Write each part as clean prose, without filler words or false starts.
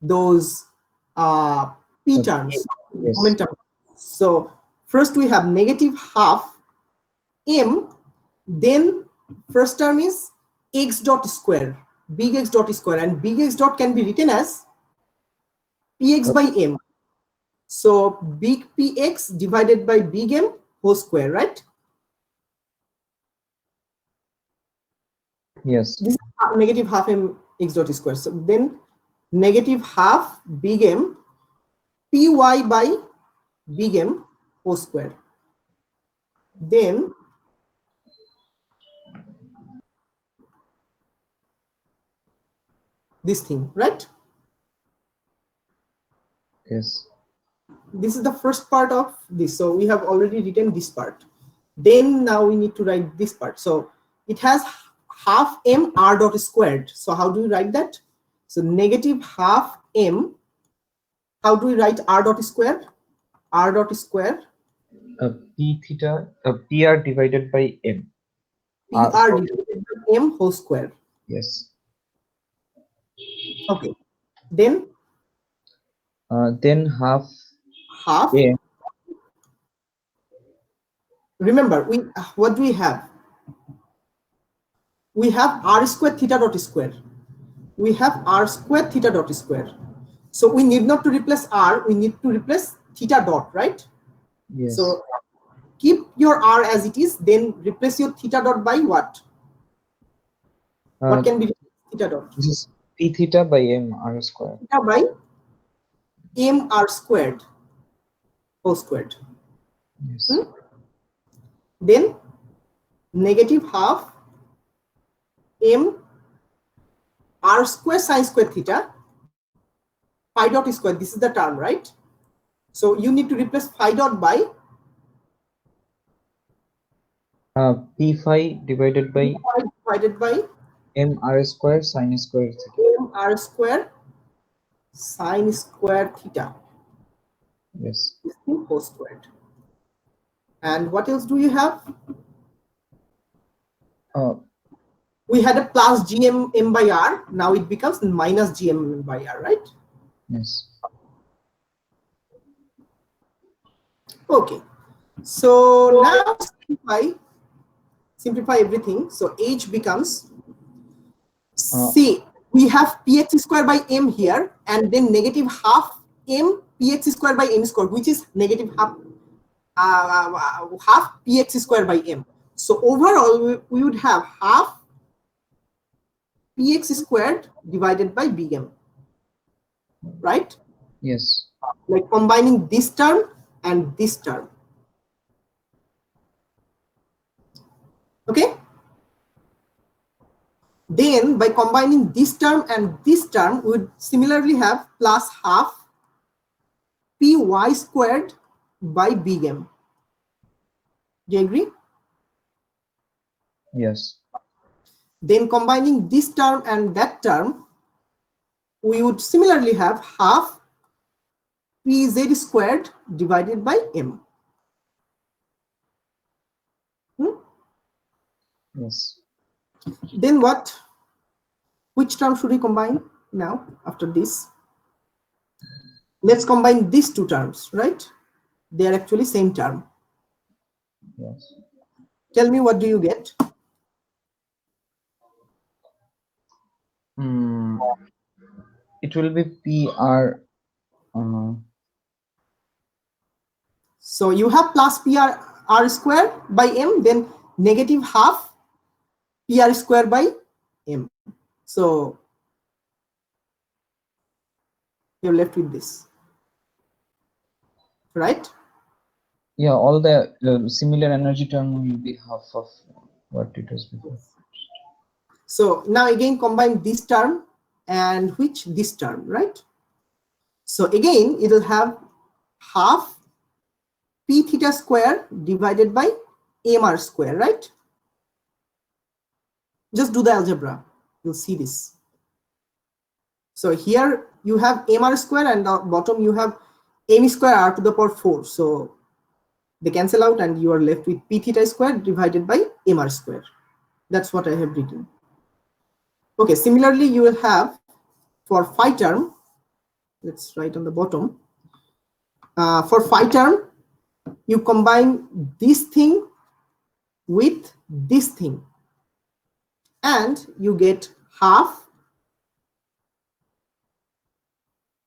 those p terms, Yes. momentum. So first we have negative half m, then first term is x dot square, big X dot square, and big X dot can be written as px by m. So big px divided by big M whole square, right? Yes. This is negative half m x dot square. So then negative half big M py by big M whole square. Then this thing, right? Yes. This is the first part of this. So we have already written this part. Then now we need to write this part. So it has half m r dot squared. So how do we write that? So negative half m. How do we write r dot square? R dot square. P theta, PR divided by M. Pr divided by m whole square. Yes. Okay. Then Half half. M. Remember, what do we have? We have r square theta dot square. We have r square theta dot square. So we need not to replace r, we need to replace theta dot, right? Yes. So keep your r as it is, then replace your theta dot by what? What can be theta dot? This is P theta by M R square. Theta by m r squared whole squared. Yes. Then negative half m r square sine square theta phi dot square. This is the term, right? So you need to replace phi dot by P phi divided by M R square sine square theta. m r square sine square theta. Yes. Whole squared. And what else do you have? We had a plus gm m by r. Now it becomes minus gm m by r, right? Yes. Okay. So now simplify everything. So h becomes, see, we have px square by m here, and then negative half m px square by m square, which is negative half half px square by m. So overall, we would have half px squared divided by big M, right? Yes. Like combining this term and this term. Okay. Then by combining this term and this term, we would similarly have plus half py squared by big M. Do you agree? Yes. Then combining this term and that term, we would similarly have half pz squared divided by m. Yes. Then what? Which term should we combine now after this? Let's combine these two terms, right? They are actually same term. Yes. Tell me, what do you get? It will be PR. So you have plus PR r square by m, then negative half PR square by m. So you're left with this, right? Yeah, all the similar energy term will be half of what it was before. So now again combine this term and this term, right? So again it will have half p theta square divided by mr square, right? Just do the algebra, you'll see this. So here you have mr square, and the bottom you have m square r to the power 4. So they cancel out and you are left with p theta square divided by mr square. That's what I have written. Okay, similarly you will have for phi term, let's write on the bottom. For phi term, you combine this thing with this thing, and you get half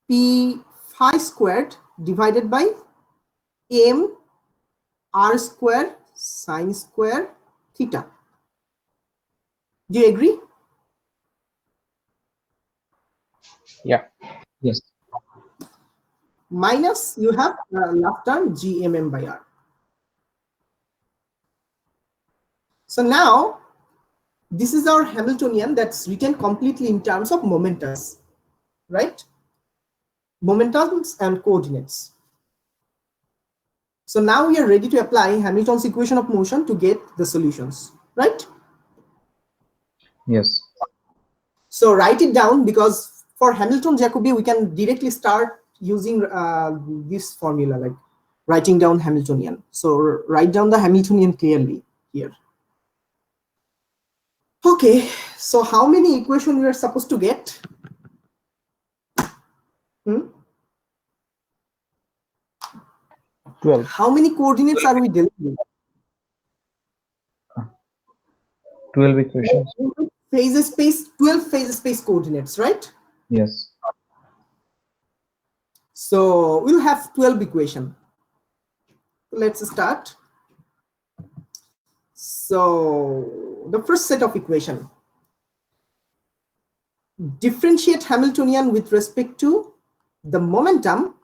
p phi squared divided by m r square sine square theta. Do you agree? Yeah. Yes. Minus, you have last term gmm by r. So now this is our Hamiltonian that's written completely in terms of momentums, right? Momentums and coordinates. So now we are ready to apply Hamilton's equation of motion to get the solutions, right? Yes. So write it down, because for Hamilton-Jacobi, we can directly start using this formula, like writing down Hamiltonian. So write down the Hamiltonian clearly here. Okay, so how many equations we are supposed to get? 12. How many coordinates are we dealing with? 12 equations. Phase space, 12 phase space coordinates, right? Yes. So we'll have 12 equations. Let's start. So the first set of equation. Differentiate Hamiltonian with respect to the momentum.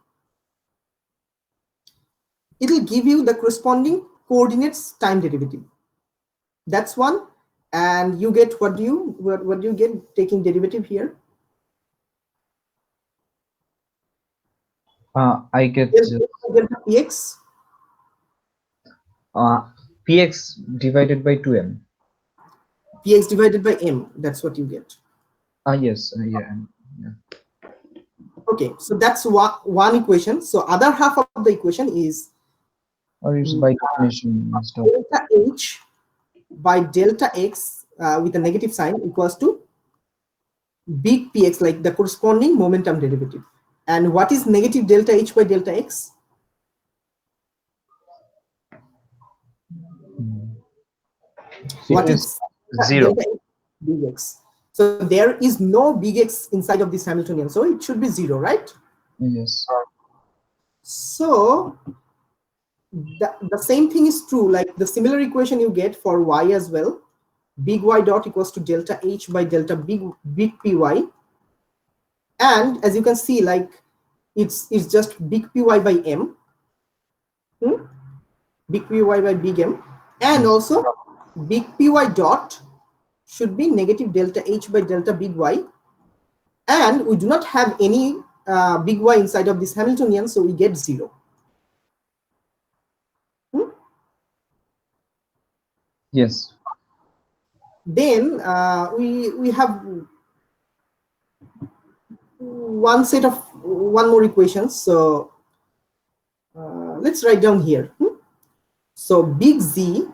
It will give you the corresponding coordinates time derivative. That's one. And you get what do you get taking derivative here? I get Delta px. px divided by 2m. Px divided by m. That's what you get. Yes. Yeah. Okay, so that's one equation. So other half of the equation is Or it's by definition and stuff. delta h by delta x with a negative sign equals to big px, like the corresponding momentum derivative. And what is negative delta h by delta x? What is 0. delta x big x? So there is no big X inside of this Hamiltonian, so it should be 0, right? Yes. So the same thing is true, like the similar equation you get for y as well. Big Y dot equals to delta H by delta big PY. And as you can see, like it's just big PY by M. Big PY by big M. And also big PY dot should be negative delta H by delta big Y. And we do not have any big Y inside of this Hamiltonian, so we get 0. Yes. Then we have one more equation. So let's write down here. So big Z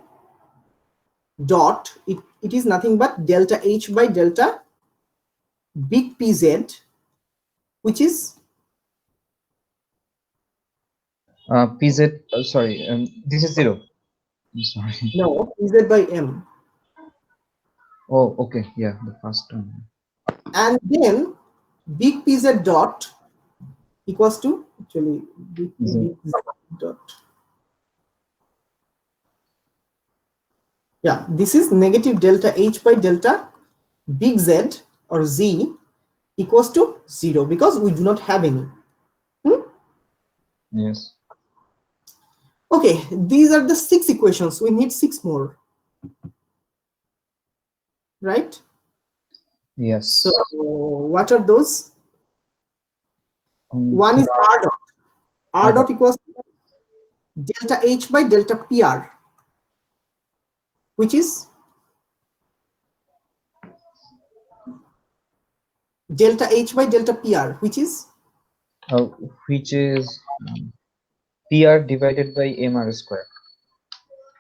dot, it is nothing but delta H by delta big PZ, which is pz. Sorry. This is 0. I'm sorry. no PZ by M. Oh, okay. Yeah, the first term. And then big PZ dot equals to actually big Z dot. Yeah, this is negative delta H by delta big Z or Z equals to 0, because we do not have any. Yes. Okay, these are the 6 equations. We need 6 more, right? Yes. So what are those? One is R dot. R dot equals delta H by delta PR, which is delta H by delta PR, which is PR divided by mr square.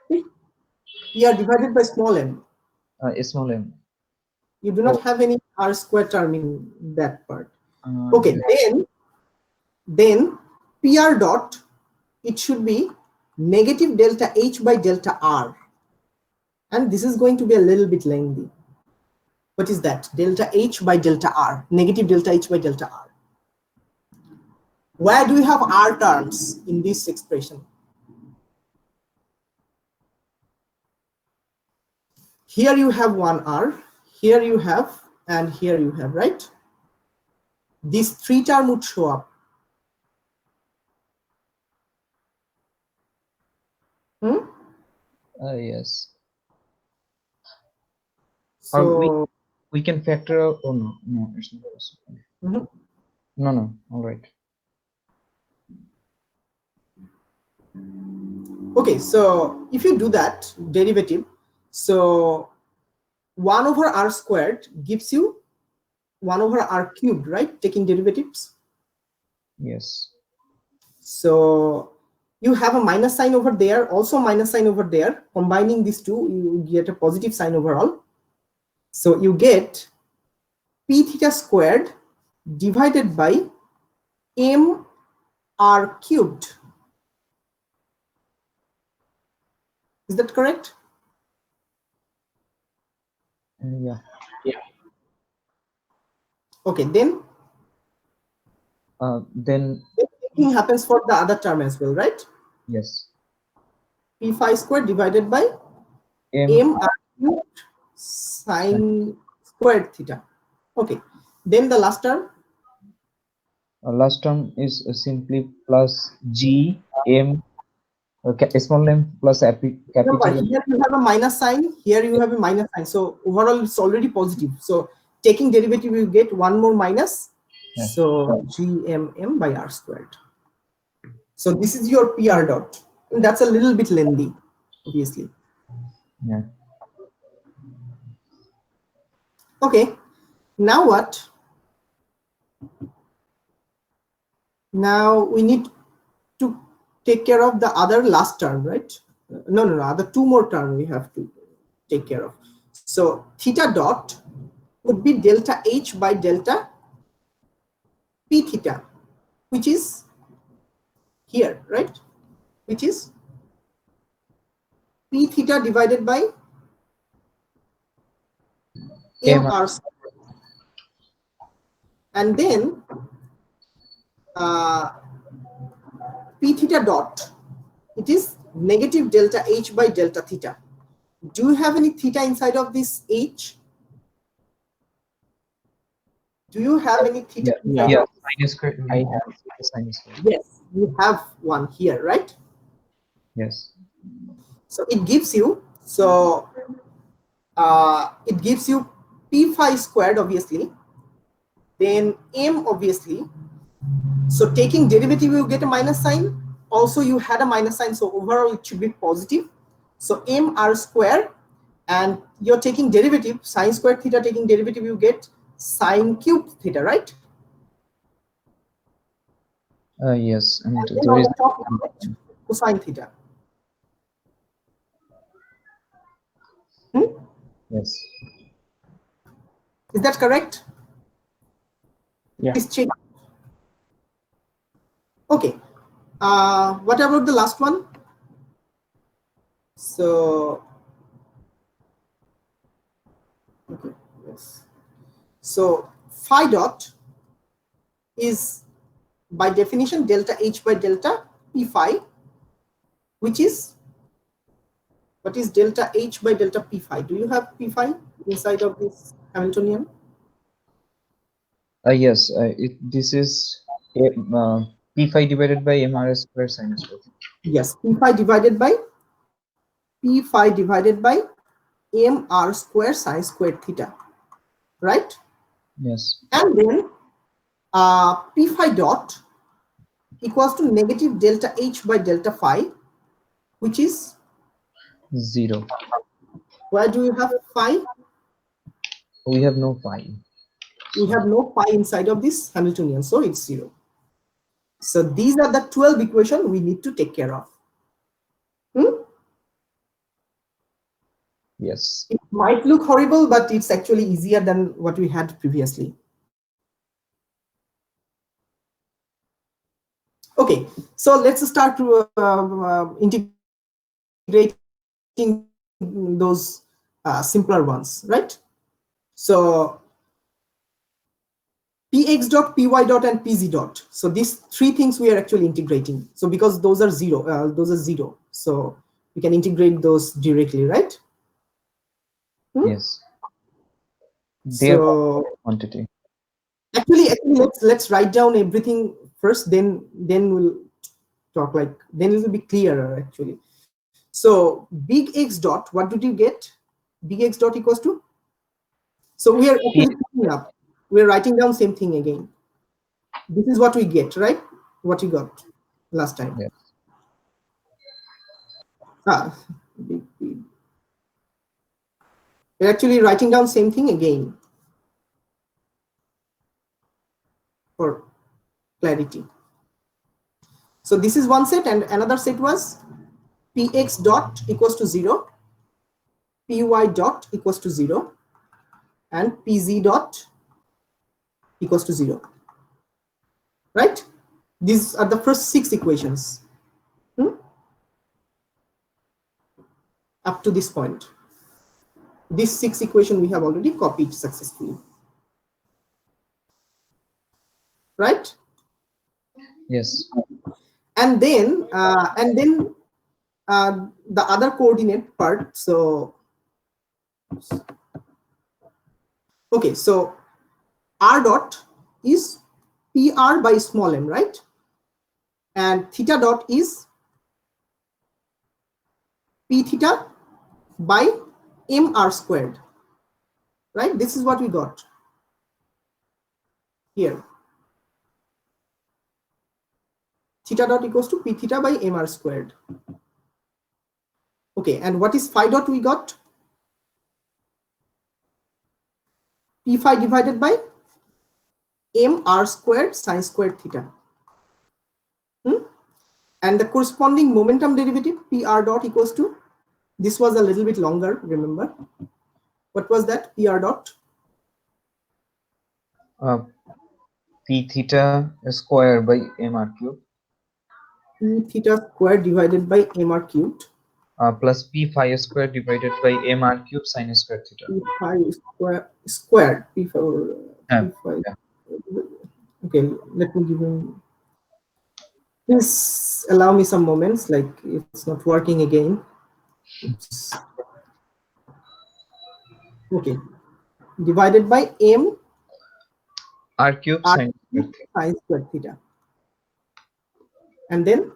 PR divided by small m. Small m. You do not have any R square term in that part. Uh, Okay, then then PR dot, it should be negative delta H by delta R. And this is going to be a little bit lengthy. What is that? Delta H by delta R, negative delta H by delta R. Where do we have R terms in this expression? Here you have one R, here you have, and here you have, right? These three terms would show up. Yes. So we can factor out. Oh no, no, it's not possible. No, all right. okay, so if you do that derivative, so 1 over R squared gives you 1 over R cubed, right? Taking derivatives. Yes. So you have a minus sign over there, also minus sign over there. Combining these two, you get a positive sign overall. So you get P theta squared divided by M R cubed. Is that correct? Yeah. Okay, then Then the same thing happens for the other term as well, right? yes. P phi squared divided by M R cubed sine squared theta. Okay, then the last term. Last term is simply plus G M, small m plus capital M. Here you have a minus sign, here you have a minus sign. So overall it's already positive. So taking derivative, you get one more minus. Yeah. So GMM by R squared. So this is your PR dot. And that's a little bit lengthy, obviously. Yeah. Okay, now what? Now we need to take care of the other last term, right? No, other two more term we have to take care of. So theta dot would be delta H by delta P theta, which is here, right? Which is P theta divided by MR squared. And then P theta dot, it is negative delta H by delta theta. Do you have any theta inside of this H? Do you have any theta inside Yeah. of Sine square. I have sine square. Yes, you have one here, right? Yes. So it gives you, it gives you P phi squared, obviously, then M, obviously. So taking derivative, you get a minus sign. Also, you had a minus sign, so overall it should be positive. So M R square, and you're taking derivative, sine squared theta, taking derivative, you get sine cubed theta, right? Yes, and And then there on is the top, you get cosine theta. yes. Is that correct? Yeah. Please check. Okay. What about the last one? So, okay, yes. So phi dot is by definition delta H by delta P phi, which is, what is delta H by delta P phi? Do you have P phi inside of this Hamiltonian? Yes. This is P phi divided by MR square sine square. Yes, P phi divided by M R square sine squared theta, right? Yes. And then P phi dot equals to negative delta H by delta phi, which is, 0. where do you have phi? We have no phi. We have no phi inside of this Hamiltonian, so it's 0. So these are the 12 equations we need to take care of. Yes. It might look horrible, but it's actually easier than what we had previously. Okay, so let's start to integrating those simpler ones, right? So px dot, py dot, and pz dot. So these three things we are actually integrating. So because those are zero. So we can integrate those directly, right? Yes. Their So quantity. actually let's write down everything first, then we'll talk, like then it will be clearer actually. So big X dot, what did you get? Big X dot equals to, so we are actually picking up, we're writing down same thing again. This is what we get, right? What you got last time. Yes. Ah, we're actually writing down same thing again for clarity. So this is one set, and another set was px dot equals to 0, py dot equals to 0, and pz dot equals to 0, right? These are the first 6 equations up to this point. These 6 equations we have already copied successfully, right? Yes. And then the other coordinate part. So okay, so r dot is pr by small m, right? And theta dot is p theta by mr squared, right? This is what we got here. Theta dot equals to p theta by mr squared. Okay, and what is phi dot we got? P phi divided by mr squared sine squared theta. And the corresponding momentum derivative pr dot equals to, this was a little bit longer, remember? What was that? Pr dot? P theta square by mr cube. P theta squared divided by mr cubed. Plus p phi square divided by mr cube sine square theta. P phi squared. P phi. Yeah. Okay, let me give him. Please allow me some moments. Like it's not working again. Oops. Okay, divided by m R cube sine squared theta, and then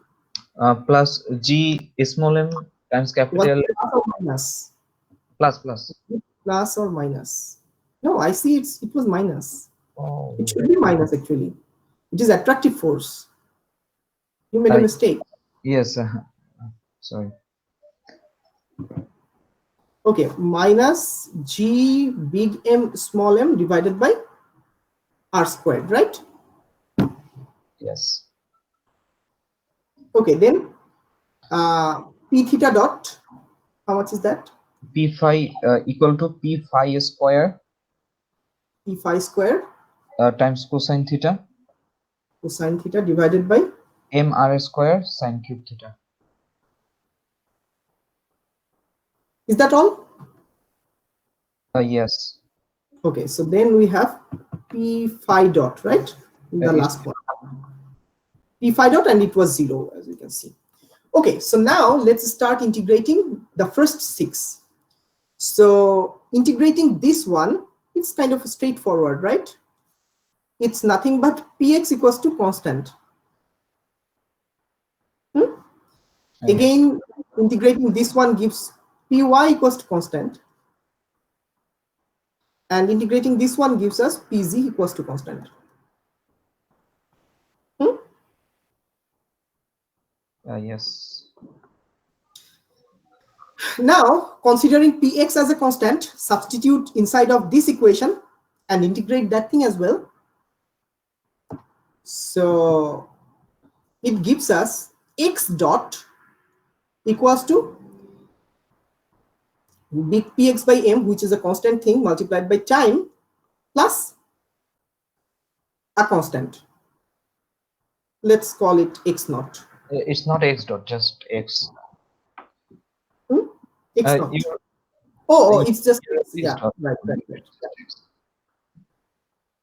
plus g small m times capital plus or minus? Plus or minus? No, I see it was minus. Oh. It should be minus actually. It is attractive force. You made a mistake. Yes. Sorry. Okay, minus g big M small m divided by r squared, right? Yes. Okay, then p theta dot, how much is that? P phi equal to p phi square. P phi square Times cosine theta. Cosine theta divided by mr square sine cube theta. Is that all? Yes. Okay, so then we have p phi dot, right? The last one. P phi dot, and it was 0, as you can see. Okay, so now let's start integrating the first 6. So integrating this one, it's kind of straightforward, right? It's nothing but px equals to constant. Again, integrating this one gives py equals to constant. And integrating this one gives us pz equals to constant. Yes. Now, considering px as a constant, substitute inside of this equation and integrate that thing as well. So it gives us x dot equals to big px by m, which is a constant thing, multiplied by time plus a constant. Let's call it x naught. It's not x dot, just x. X naught. You, Oh, it's just x. x Yeah, dot. right.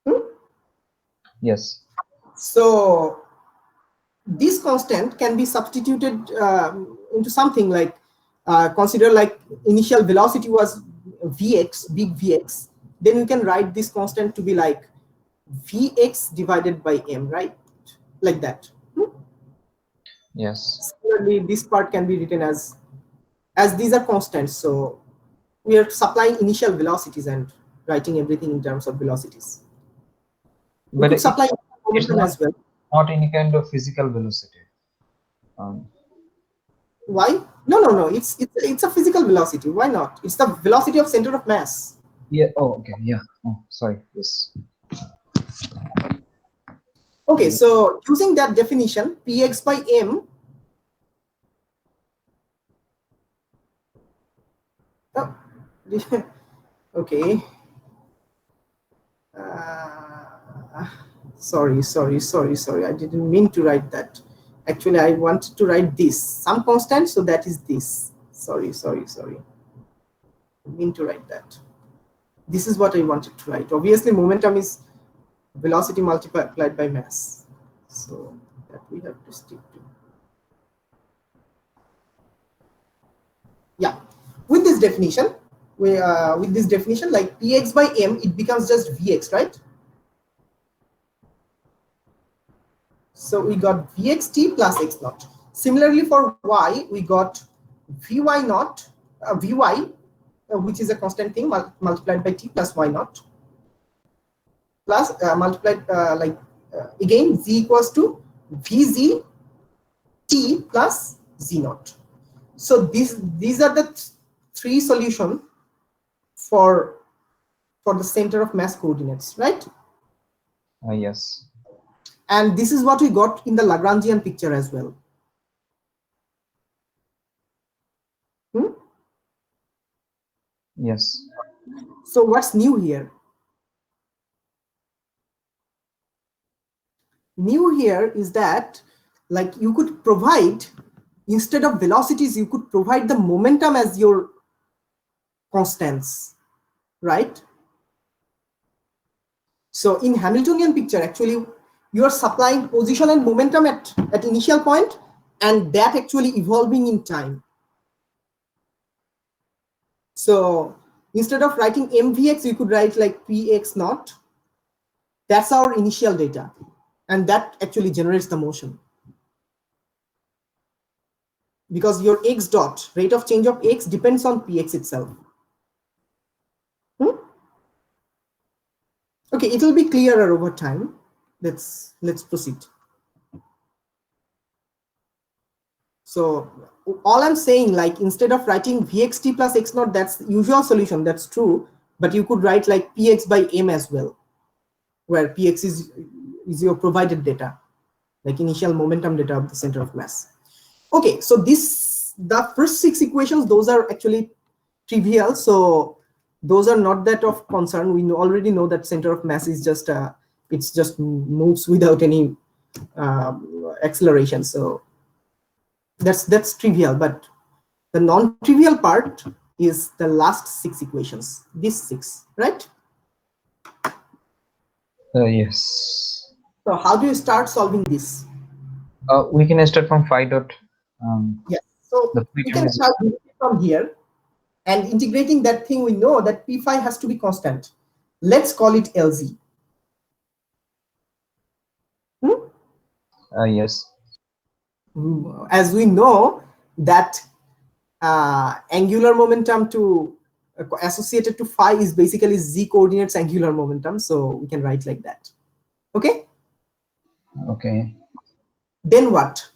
Hmm? Yes. So this constant can be substituted into something like, consider like initial velocity was vx, big vx. Then you can write this constant to be like vx divided by m, right? Like that. Yes. Similarly, this part can be written as these are constants. So we are supplying initial velocities and writing everything in terms of velocities. We But could supply it's momentum as well. not any kind of physical velocity. Why? No. It's a physical velocity. Why not? It's the velocity of center of mass. Yeah. Oh, okay. Yeah. Oh, sorry. Yes. Okay, so using that definition, px by m. Oh, okay. Sorry. I didn't mean to write that. Actually, I wanted to write this. Some constant, so that is this. Sorry. I mean to write that. This is what I wanted to write. Obviously, momentum is velocity multiplied by mass. So that we have to stick to. Yeah, with this definition, like px by m, it becomes just vx, right? So we got vxt plus x naught. Similarly for y, we got vy naught, vy, which is a constant thing, multiplied by t plus y naught, plus multiplied again z equals to vz t plus z naught. So these are the three solutions for the center of mass coordinates, right? Yes. And this is what we got in the Lagrangian picture as well. Yes. So what's new here? New here is that, like, you could provide, instead of velocities, you could provide the momentum as your constants, right? So in Hamiltonian picture, actually, you are supplying position and momentum at initial point, and that actually evolving in time. So instead of writing mvx, you could write like px naught. That's our initial data, and that actually generates the motion. Because your x dot, rate of change of x, depends on px itself. Okay, it will be clearer over time. Let's proceed. So all I'm saying, like, instead of writing vxt plus x naught, that's the usual solution, that's true, but you could write like px by m as well, where px is your provided data, like initial momentum data of the center of mass. Okay, so the first 6 equations, those are actually trivial, so those are not that of concern. We already know that center of mass is just it's just moves without any acceleration, so that's trivial. But the non-trivial part is the last 6 equations, these 6, right? Yes. So how do you start solving this? We can start from phi dot. Yes, so we can start from here, and integrating that thing, we know that p phi has to be constant. Let's call it LZ. Yes. As we know that angular momentum to associated to phi is basically z coordinates angular momentum, so we can write like that. Okay. Okay. Then what?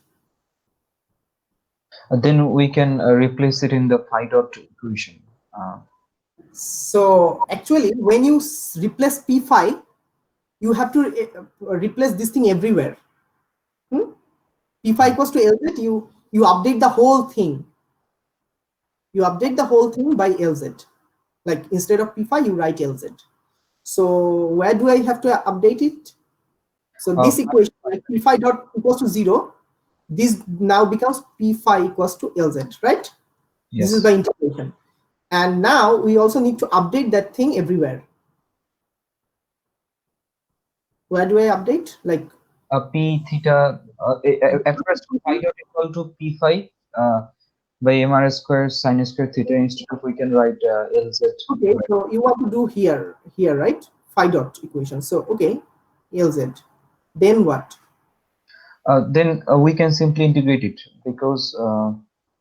Then we can replace it in the phi dot equation. So actually, when you replace p phi, you have to replace this thing everywhere. P phi equals to LZ, you update the whole thing. You update the whole thing by LZ. Like, instead of p phi, you write LZ. So where do I have to update it? So this equation, like p phi dot equals to 0, this now becomes p phi equals to Lz, right? Yes. This is by integration. And now we also need to update that thing everywhere. Where do I update? Like P theta, at first phi dot equal to p phi by mr square sine square theta. Instead of we can write Lz. okay, so you want to do here, right? Phi dot equation. So okay, Lz. Then what? Then we can simply integrate it because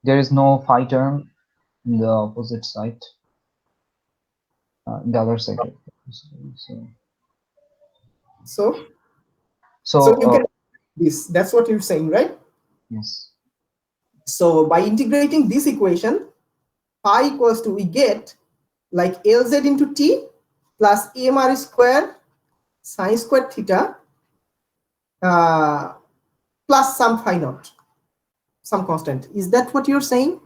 there is no phi term in the opposite side, in the other side. So you can this. That's what you're saying, right? Yes. So by integrating this equation, phi equals to, we get like Lz into t plus mr square sine square theta plus some phi naught, some constant. Is that what you're saying?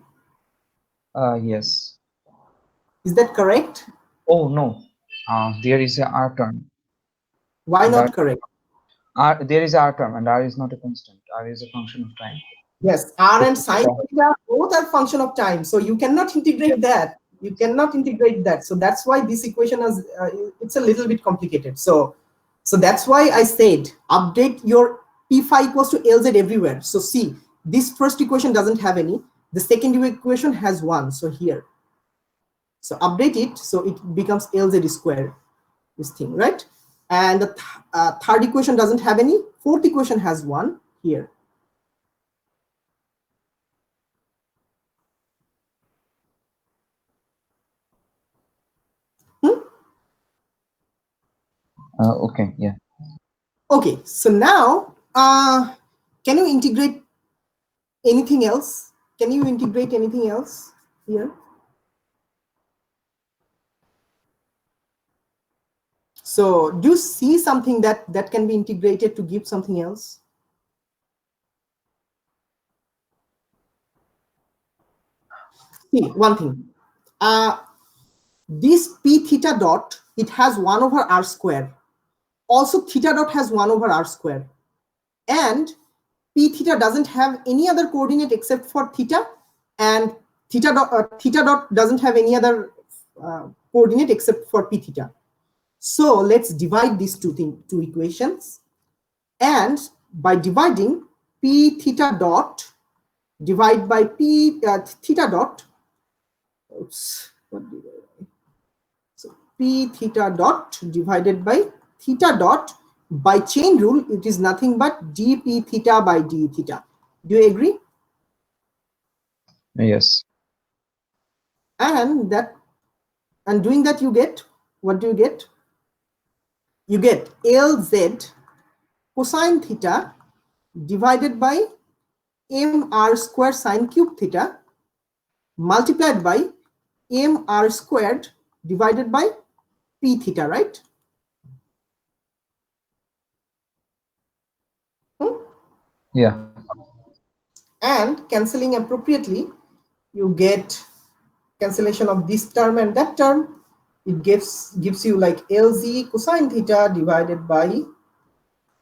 Yes. Is that correct? Oh no, there is a r term. Why not correct? There is r term and r is not a constant. R is a function of time. Yes, r and sine theta both are function of time, so you cannot integrate that. You cannot integrate that. So that's why this equation is it's a little bit complicated. So that's why I said update your p phi equals to Lz everywhere. So see, this first equation doesn't have any. The second equation has one. So here, so update it so it becomes Lz square, this thing, right? And the third equation doesn't have any. Fourth equation has one here. Okay, yeah. Okay, so now can you integrate anything else? Can you integrate anything else here? So do you see something that can be integrated to give something else? See, one thing. This p theta dot, it has 1 over r square. Also, theta dot has 1 over r square. And p theta doesn't have any other coordinate except for theta, and theta dot doesn't have any other coordinate except for p theta. So let's divide these two equations, and by dividing p theta dot divide by p theta dot, oops, what did I, so p theta dot divided by theta dot, by chain rule it is nothing but dp theta by d theta. Do you agree? Yes. And doing that, you get, what do you get? You get Lz cosine theta divided by mr square sine cube theta multiplied by mr squared divided by p theta, right? Yeah. And cancelling appropriately, you get cancellation of this term and that term. It gives you like Lz cosine theta divided by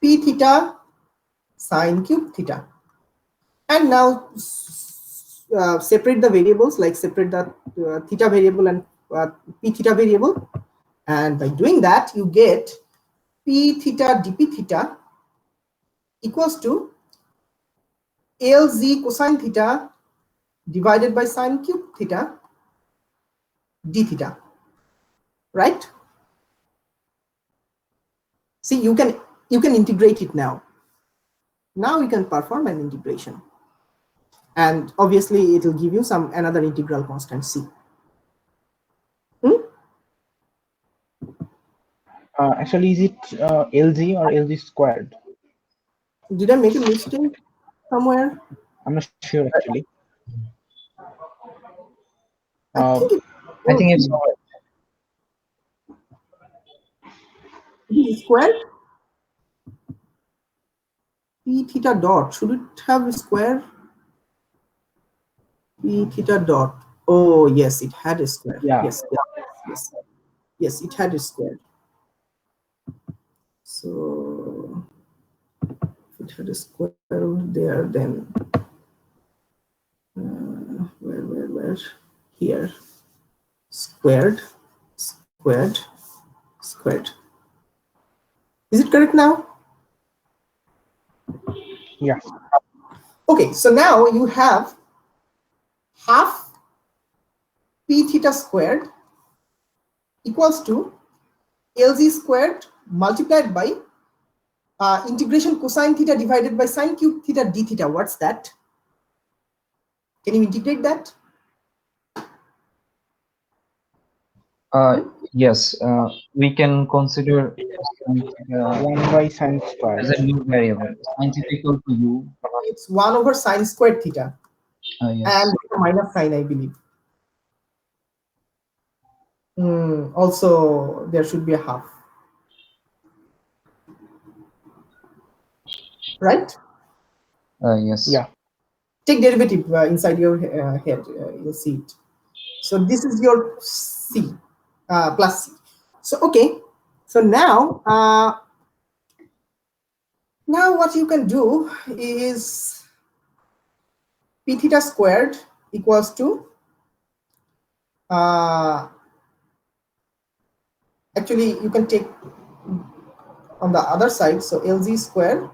p theta sine cube theta. And now separate the variables, like separate the theta variable and p theta variable. And by doing that, you get p theta dp theta equals to Lz cosine theta divided by sine cube theta d theta, right? See, you can integrate it now. Now you can perform an integration, and obviously it will give you some another integral constant c. Actually, is it LG or LG squared? Did I make a mistake somewhere? I'm not sure actually. I think it's it is squared. P theta dot, should it have a square? P theta dot. Oh yes, it had a square. Yeah. Yes, it had a square. So it had a square over there, then where here, squared, squared, squared. Is it correct now? Yeah. Okay, so now you have half p theta squared equals to LZ squared multiplied by integration cosine theta divided by sine cube theta d theta. What's that? Can you integrate that? Yes, we can consider sin theta 1 by sine square. as a new variable. Sin theta equal to u. It's 1 over sine squared theta Yes. and minus sine, I believe. Also, there should be a half. Right? Yes. Yeah. Take derivative inside your head. You'll see it. So this is your C plus C. So okay. So now, now what you can do is p theta squared equals to actually you can take on the other side. So LZ squared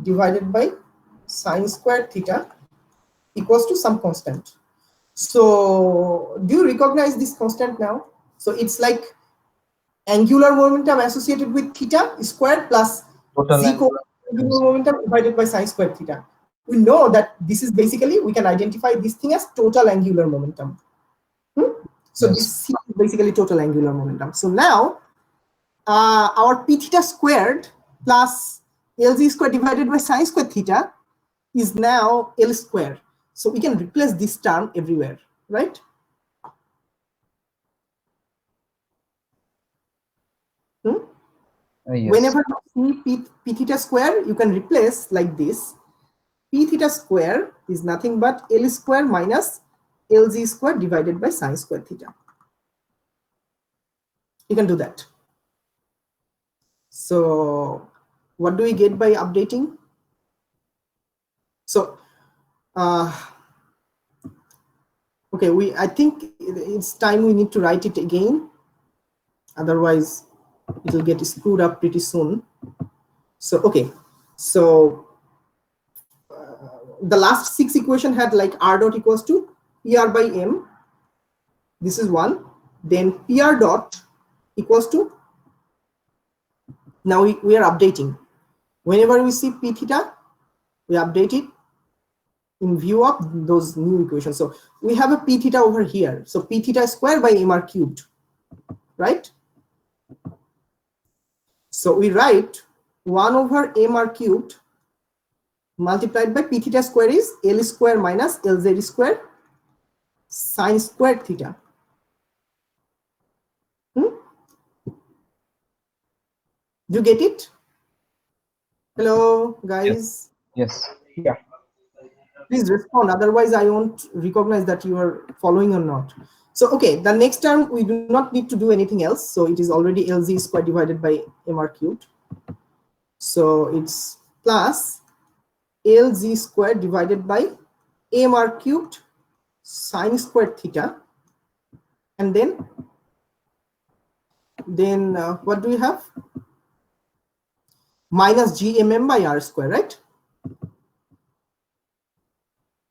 divided by sine squared theta equals to some constant. So do you recognize this constant now? So it's like angular momentum associated with theta squared plus Total z angular momentum divided by sine squared theta. We know that this is basically, we can identify this thing as total angular momentum. So Yes. this is basically total angular momentum. So now our p theta squared plus LZ squared divided by sine squared theta is now L square. So we can replace this term everywhere, right? Yes. Whenever you see p theta square, you can replace like this. P theta square is nothing but L square minus LZ square divided by sine square theta. You can do that. So what do we get by updating? So okay, I think it's time we need to write it again. Otherwise, it will get screwed up pretty soon. So okay, so the last 6 equation had like r dot equals to PR by m. This is one. Then PR dot equals to, now we are updating. Whenever we see p theta, we update it in view of those new equations. So we have a p theta over here. So p theta squared by mr cubed, right? So we write 1 over mr cubed multiplied by p theta square is L square minus LZ square sine squared theta. Do you get it? Hello, guys. Yes. Yeah. Please respond. Otherwise, I won't recognize that you are following or not. So, okay, the next term, we do not need to do anything else. So it is already LZ squared divided by mr cubed. So it's plus LZ squared divided by mr cubed sine squared theta. And then what do we have? Minus gmm by r square, right?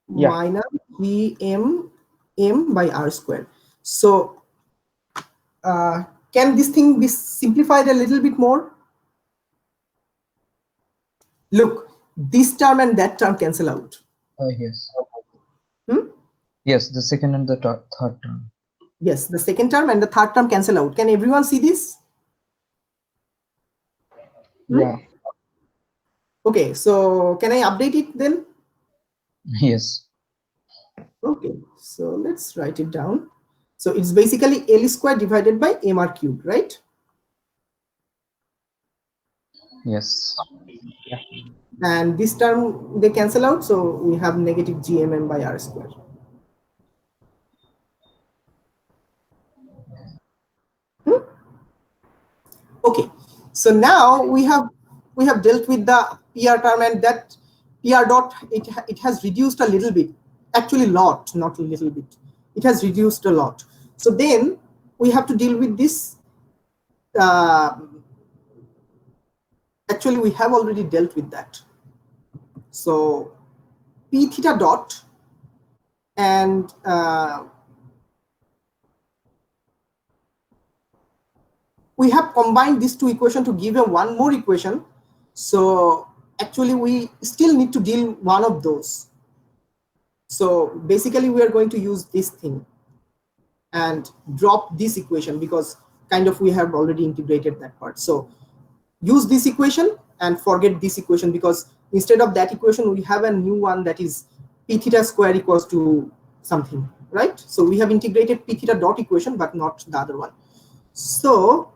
Yeah. Minus gmm by r square. So can this thing be simplified a little bit more? Look, this term and that term cancel out. Yes. Yes, the second and the third term. Yes, the second term and the third term cancel out. Can everyone see this? Yeah. Okay, so can I update it then? Yes. Okay, so let's write it down. So it's basically L square divided by mr cubed, right? Yes. Yeah. And this term, they cancel out, so we have negative gmm by r square. Okay, so now we have dealt with the PR term, and that PR dot, it has reduced a little bit, actually lot, not a little bit, it has reduced a lot. So then we have to deal with this. Actually we have already dealt with that. So P theta dot, and we have combined these two equations to give one more equation. So actually we still need to deal one of those. So basically we are going to use this thing and drop this equation, because kind of we have already integrated that part. So use this equation and forget this equation, because instead of that equation we have a new one, that is P theta square equals to something, right? So we have integrated P theta dot equation but not the other one. So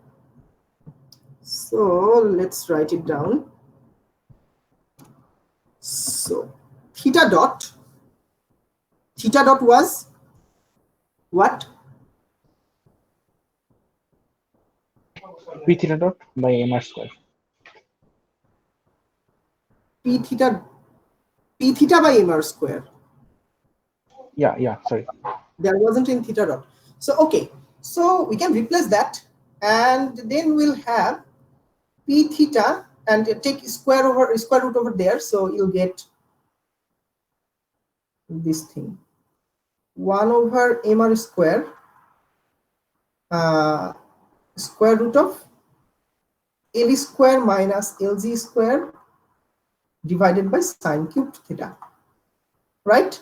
let's write it down. So theta dot was what? P theta dot by MR square. P theta by MR square. Yeah, sorry. There wasn't in theta dot. So okay, so we can replace that, and then we'll have P theta and take square root over there. So you'll get this thing, 1 over MR square, square root of L square minus LG square divided by sine cubed theta, right?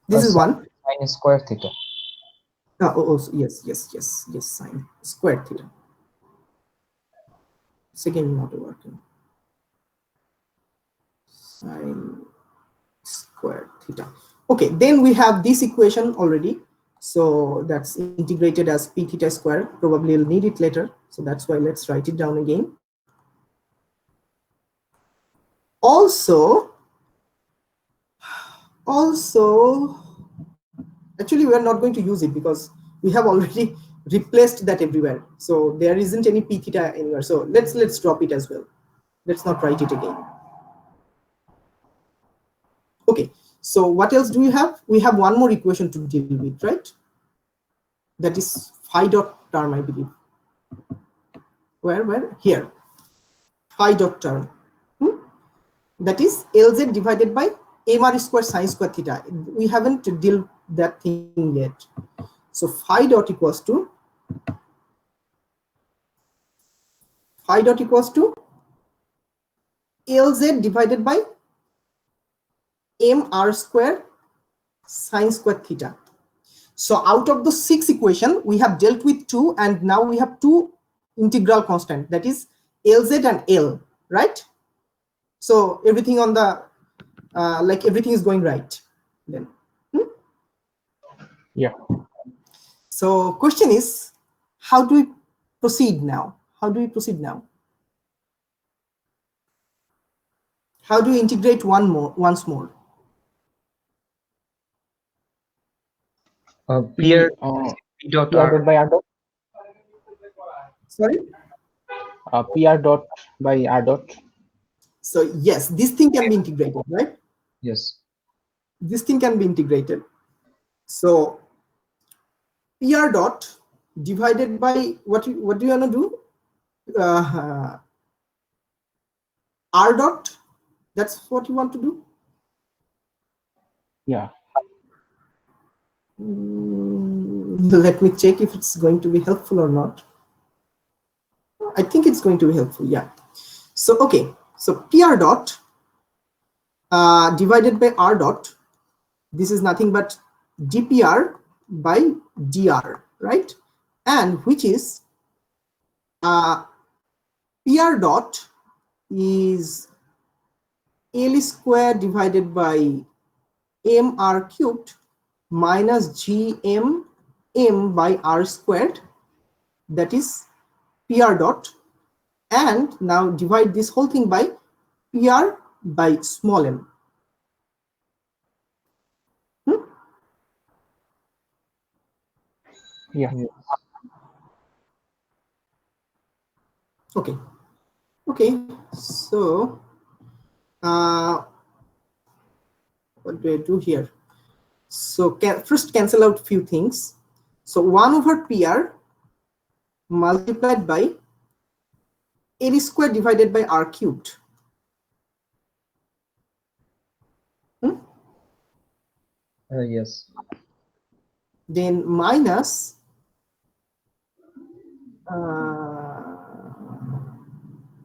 This is one. Sine square theta. Yes, sine square theta. Second not working. Sine square theta. Okay, then we have this equation already. So that's integrated as P theta square. Probably you'll need it later. So that's why let's write it down again. Also, actually we are not going to use it because we have already replaced that everywhere. So there isn't any P theta anywhere. So let's drop it as well. Let's not write it again. Okay, so what else do we have? We have one more equation to deal with, right? That is phi dot term, I believe. Where? Here. Phi dot term. That is Lz divided by mr square sine square theta. We haven't dealt that thing yet. So phi dot equals to Lz divided by mr square sine square theta. So out of the 6 equation, we have dealt with 2, and now we have 2 integral constant, that is Lz and L, right? So everything on the everything is going right then. Yeah. So question is, how do we proceed now? How do we integrate once more? P P dot PR R. dot by R dot. Sorry? PR dot by R dot. So yes, this thing can be integrated, right? Yes. This thing can be integrated. So PR dot divided by what do you want to do? R dot. That's what you want to do? Yeah. Let me check if it's going to be helpful or not. I think it's going to be helpful. Yeah. So okay. So PR dot divided by R dot. This is nothing but dpr by dr, right? And which is PR dot is L square divided by mr cubed minus gm m by r squared, that is PR dot, and now divide this whole thing by PR by small m. Yeah. Okay. Okay. So what do I do here? So first cancel out few things. So 1 over PR multiplied by L squared divided by R cubed. Yes. Then minus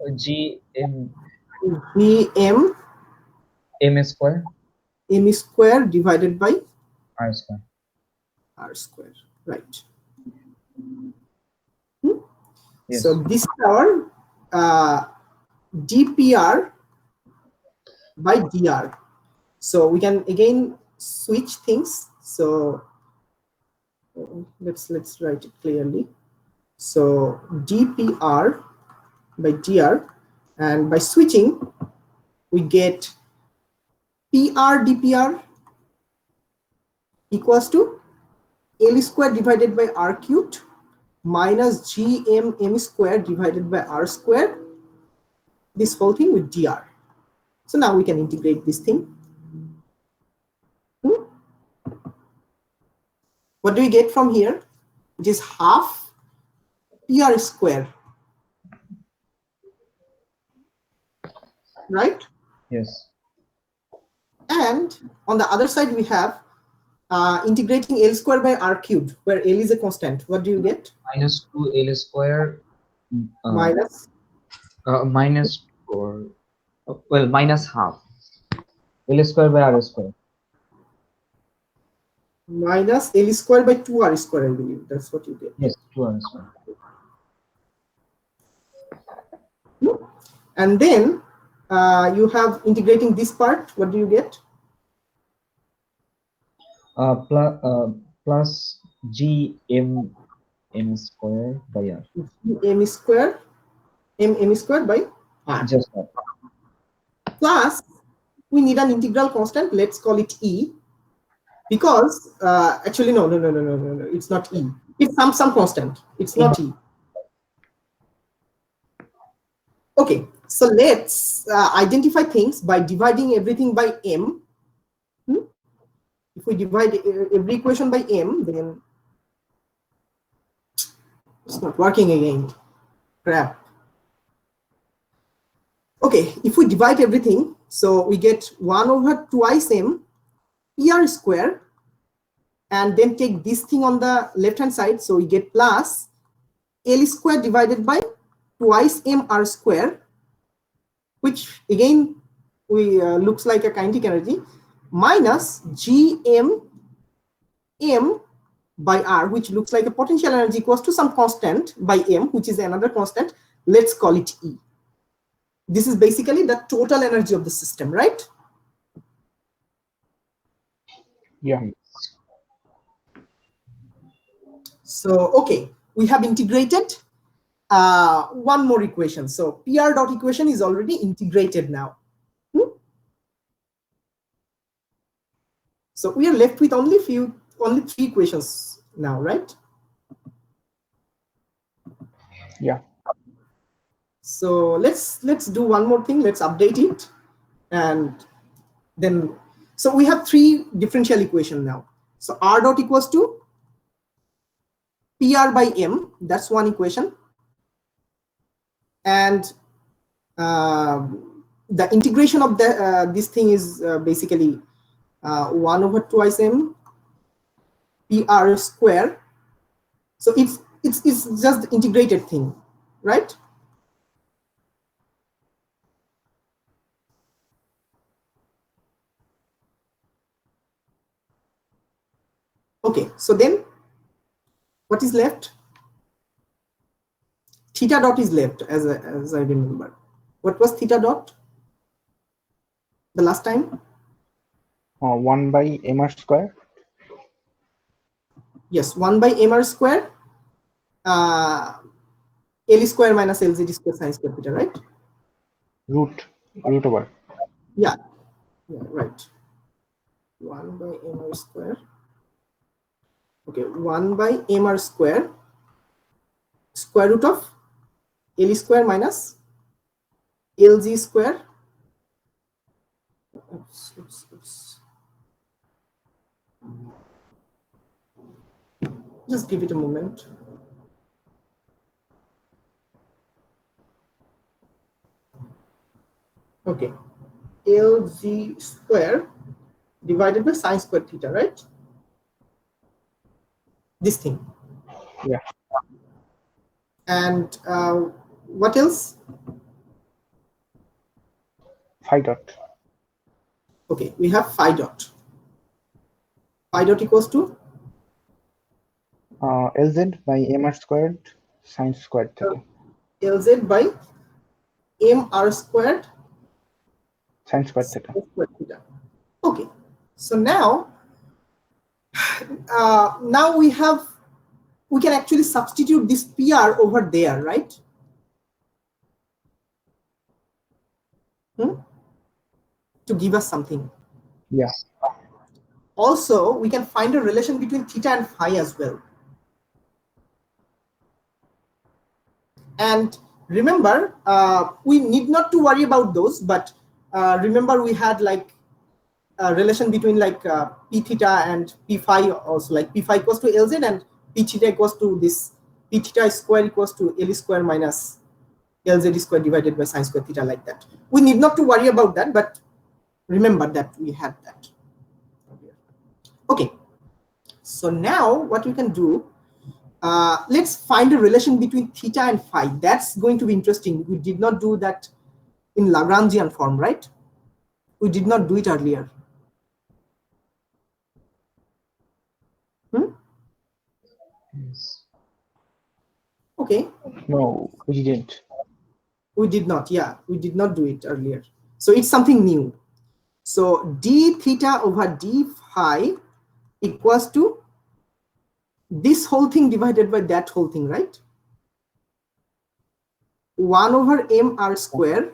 Gm Vm m square m square divided by r square. R square, right? Yes. So this is our dpr by dr. So we can again switch things. So let's write it clearly. So dpr by dr, and by switching we get pr dpr equals to L square divided by R cubed minus gm m square divided by R square, this whole thing with dr. So now we can integrate this thing. What do we get from here? It is half PR square, right? Yes. And on the other side, we have integrating L square by R cubed, where L is a constant. What do you get? Minus 2 L square Minus minus 4. Well, minus half L square by R square. minus L square by 2R square, I believe. That's what you get. Yes, 2 R square. And then you have integrating this part. What do you get? Plus Gm m square by R. M square, m square by R. Just that. Plus, we need an integral constant. Let's call it E. Because actually, no, it's not E. It's some constant. It's not E. Okay, so let's identify things by dividing everything by M. If we divide every equation by M, then it's not working again. Crap. Okay, if we divide everything, so we get 1 over twice M PR square, and then take this thing on the left hand side, so we get plus L square divided by twice mr square, which again we looks like a kinetic energy, minus gm m by r, which looks like a potential energy, equals to some constant by m, which is another constant. Let's call it E. This is basically the total energy of the system, right? Yeah. So, okay, we have integrated one more equation. So PR dot equation is already integrated now. So we are left with only three equations now, right? Yeah. So let's do one more thing. Let's update it, and then so we have three differential equation now. So R dot equals to PR by M. That's one equation, and the integration of the this thing is basically 1 over twice M PR square. So it's just the integrated thing, right? Okay, so then what is left? Theta dot is left, as I remember. What was theta dot the last time? 1 by mr square. Yes, 1 by mr square, L square minus LZ square sine square theta, right? Root over. Yeah, right. 1 by mr square. Okay, 1 by mr square, square root of L square minus LG square. Oops. Just give it a moment. Okay, LG square divided by sine square theta, right? This thing. Yeah. And what else? Phi dot. Okay, we have phi dot. Phi dot equals to LZ by MR squared sine squared theta. LZ by MR squared Sine squared theta. squared theta. Okay, so now we can actually substitute this PR over there, right? To give us something. Yeah. Also, we can find a relation between theta and phi as well. And remember, we need not to worry about those, but remember we had like a relation between like p theta and p phi also, like p phi equals to LZ and p theta equals to this p theta square equals to L square minus LZ square divided by sine square theta, like that. We need not to worry about that, but remember that we had that. Okay, so now what we can do, let's find a relation between theta and phi. That's going to be interesting. We did not do that in Lagrangian form, right? We did not do it earlier. Yes. Okay. No, we didn't. We did not. Yeah, we did not do it earlier. So it's something new. So d theta over d phi equals to this whole thing divided by that whole thing, right? 1 over mr square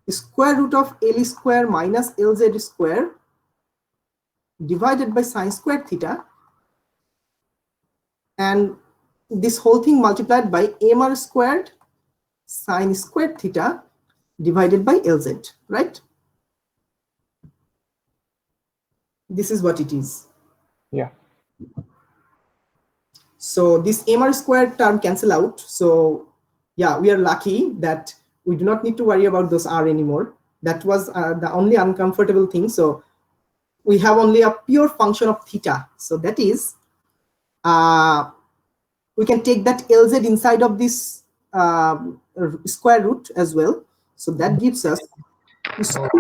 square root of L square minus LZ square divided by sine squared theta, and this whole thing multiplied by mr squared sine squared theta divided by LZ, right? This is what it is. Yeah. So this mr squared term cancel out. So yeah, we are lucky that we do not need to worry about those r anymore. That was the only uncomfortable thing. So we have only a pure function of theta. So that is, we can take that LZ inside of this square root as well. So that gives us the square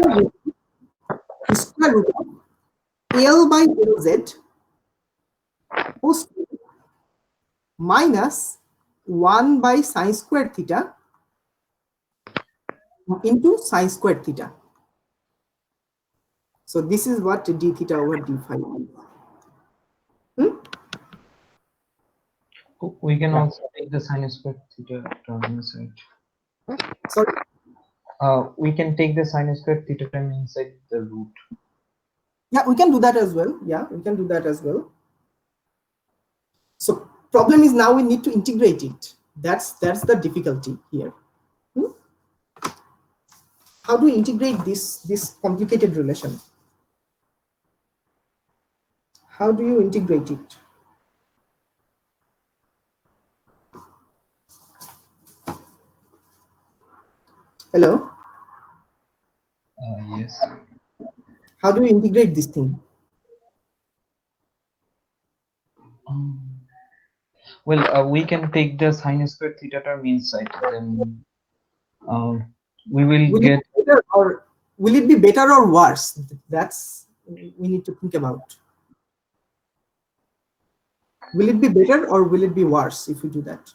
root of L by LZ whole square minus 1 by sine squared theta into sine squared theta. So this is what d theta over d phi is. We can also take the sine squared theta term inside. Sorry? We can take the sine squared theta term inside the root. Yeah, we can do that as well. Yeah, we can do that as well. So problem is now we need to integrate it. That's the difficulty here. How do we integrate this complicated relation? How do you integrate it? Hello? Yes. How do we integrate this thing? Well, we can take the sine squared theta term inside, then we will get. Will it be better or worse? That's we need to think about. Will it be better or will it be worse if we do that?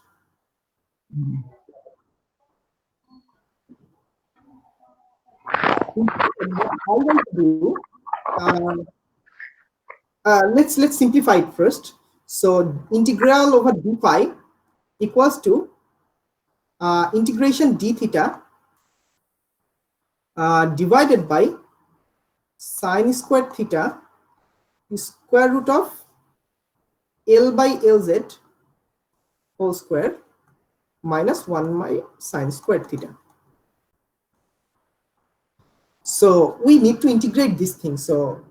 Let's simplify it first. So integral over d phi equals to integration d theta divided by sine squared theta square root of L by LZ whole square minus 1 by sine squared theta. So we need to integrate this thing. So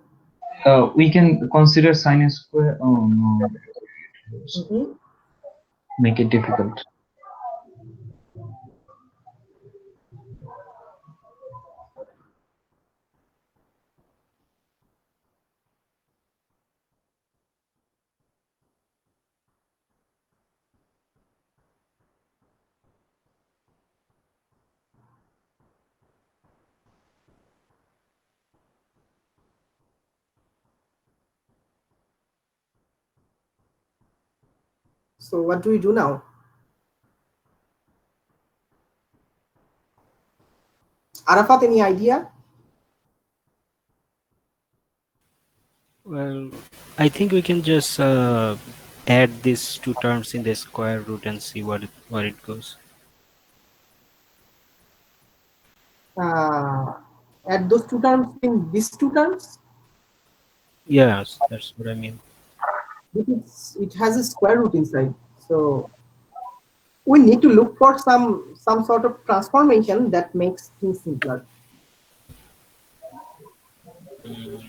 we can consider sine square. Oh no, make it difficult. so what do we do now? Arafat, any idea? Well, I think we can just add these two terms in the square root and see what it goes. Add those two terms in these two terms. Yes, that's what I mean. It has a square root inside, so we need to look for some sort of transformation that makes things simpler.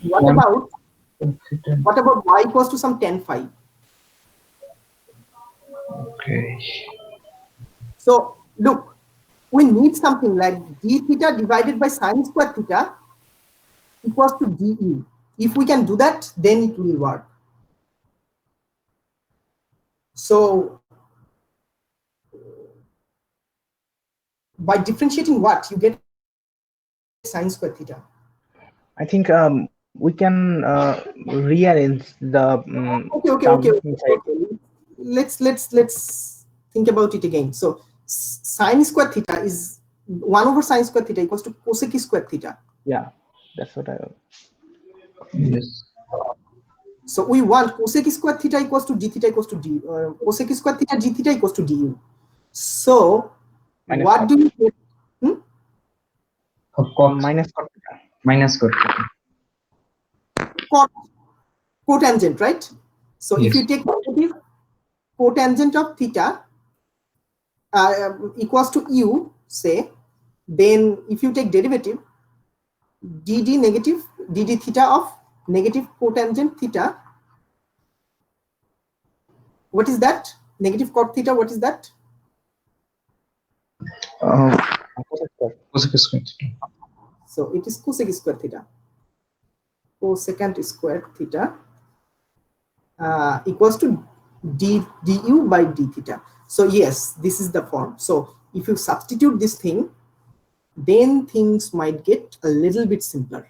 What about y equals to some tan phi? Okay. So look, we need something like d theta divided by sine square theta equals to du. If we can do that, then it will work. So by differentiating what, you get sine square theta. I think we can rearrange the Okay. inside. Let's think about it again. So sine square theta is 1 over sine square theta equals to cosec square theta. Yeah, that's what I. Yes. So we want cosec square theta equals to d theta equals to d. Cosec square theta d theta equals to du. So Minus what cot. do you get? Minus cot. Minus cot. Cotangent, right? So Yes. if you take negative cotangent of theta equals to u, say, then if you take derivative, dd negative dd theta of negative cotangent theta, what is that? Negative cot theta, what is that? Cosec square theta. So it is cosec square theta. Cosecant square theta equals to du by d theta. So yes, this is the form. So if you substitute this thing, then things might get a little bit simpler.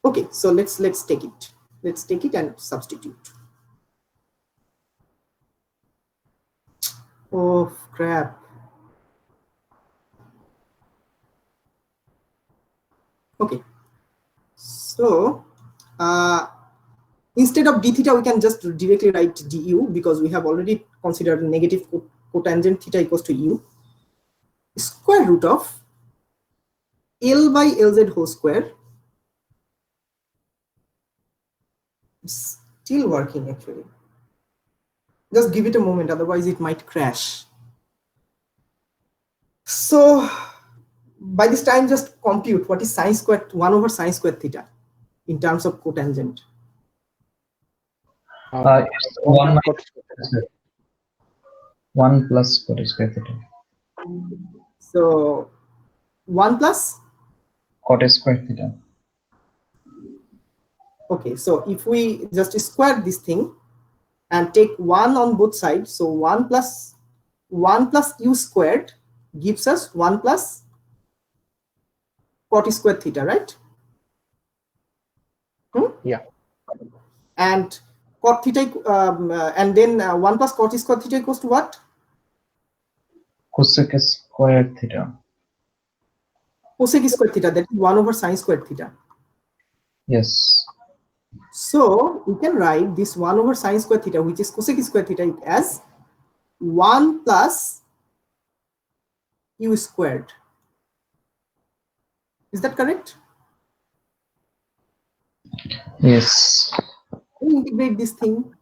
Okay, so let's take it. Let's take it and substitute. Oh crap. Okay, so instead of d theta, we can just directly write du because we have already considered negative cotangent theta equals to u. Square root of L by Lz whole square. It's still working actually. Just give it a moment, otherwise it might crash. So by this time, just compute what is sine squared 1 over sine squared theta in terms of cotangent. It's 1 plus cot square theta. So 1 plus Cot square theta. Okay, so if we just square this thing and take 1 on both sides, so 1 plus u squared gives us 1 plus cot square theta, right? Yeah. And cot theta, and then 1 plus cot square theta equals to what? Cosec square theta. Cosec square theta, that is 1 over sine squared theta. Yes. So we can write this 1 over sine square theta, which is cosec square theta, as 1 plus u squared. Is that correct? Yes. We integrate this thing.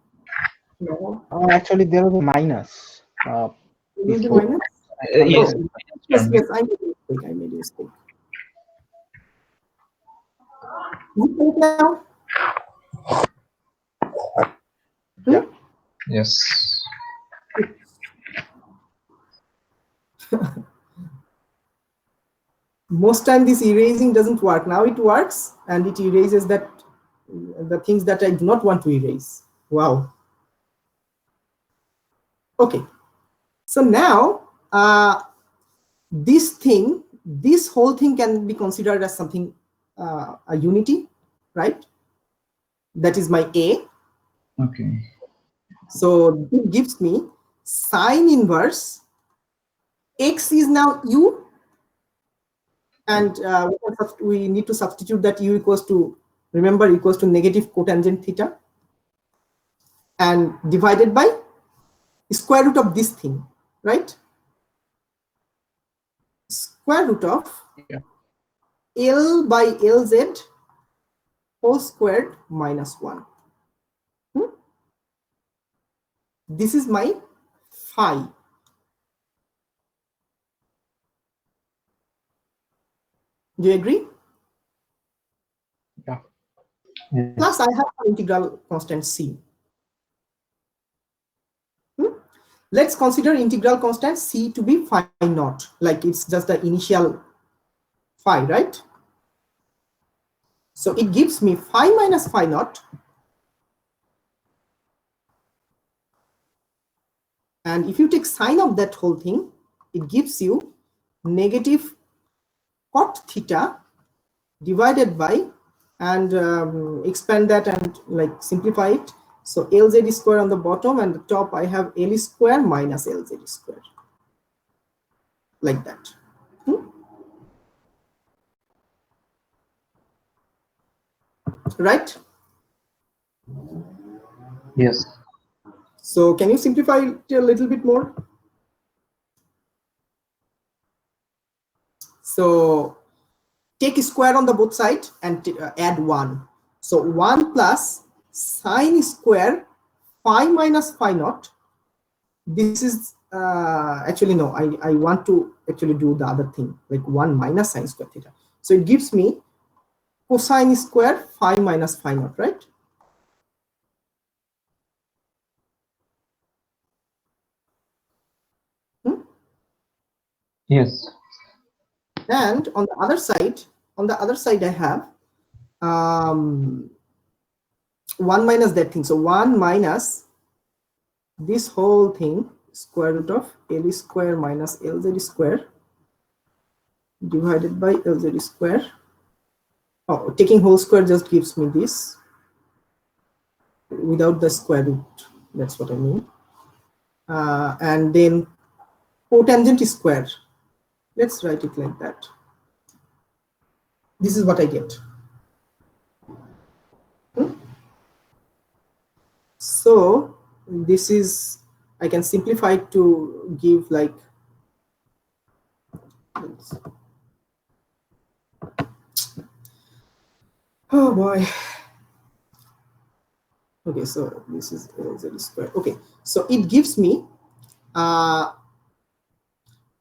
No. Actually, there was a minus. Is the before. minus? Yes. Oh, Yes, yes, I made a mistake. I made a mistake. Is it right now? Yeah. Yes. Most time this erasing doesn't work. Now it works, and it erases that the things that I do not want to erase. Wow. Okay. So now this whole thing can be considered as something a unity, right? That is my A. Okay. So it gives me sine inverse x is now u, and we need to substitute that u equals to, remember, equals to negative cotangent theta, and divided by square root of this thing, right? Square root of Yeah. L by Lz whole squared minus 1. This is my phi. Do you agree? Yeah. Yes. Plus, I have an integral constant c. Let's consider integral constant c to be phi naught, like it's just the initial phi, right? So it gives me phi minus phi naught, and if you take sine of that whole thing, it gives you negative cot theta divided by, and expand that and like simplify it. So Lz square on the bottom, and the top I have L square minus Lz square, like that. Right? Yes. So can you simplify it a little bit more? So take a square on the both side and add 1. So 1 plus sine square phi minus phi naught. This is actually no, I want to actually do the other thing, like 1 minus sine square theta. So it gives me cosine square phi minus phi naught, right? Yes. And on the other side, I have 1 minus that thing. So 1 minus this whole thing, square root of L square minus Lz square divided by Lz square. Oh, taking whole square just gives me this without the square root. That's what I mean. And then cotangent square. Let's write it like that. This is what I get. So this is, I can simplify it to give like, oh boy. Okay, so this is Lz square. Okay, so it gives me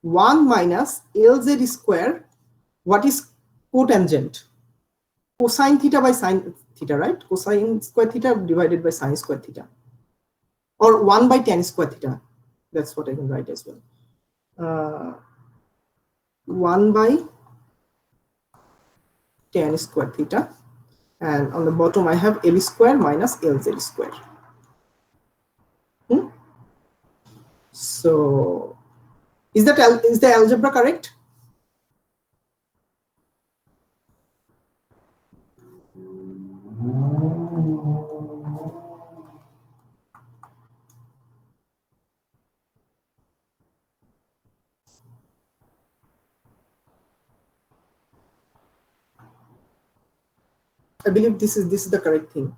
1 minus Lz square. What is cotangent? Cosine theta by sine theta, right? Cosine square theta divided by sine square theta, or 1 by tan square theta. That's what I can write as well. 1 by tan square theta, and on the bottom I have L square minus Lz square. So is the algebra correct? I believe this is the correct thing.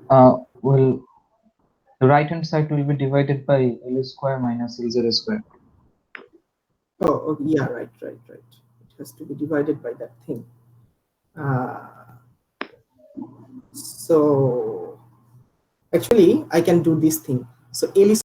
Well, the right hand side will be divided by L square minus Lz square. Oh, yeah, right. It has to be divided by that thing. So actually I can do this thing. So L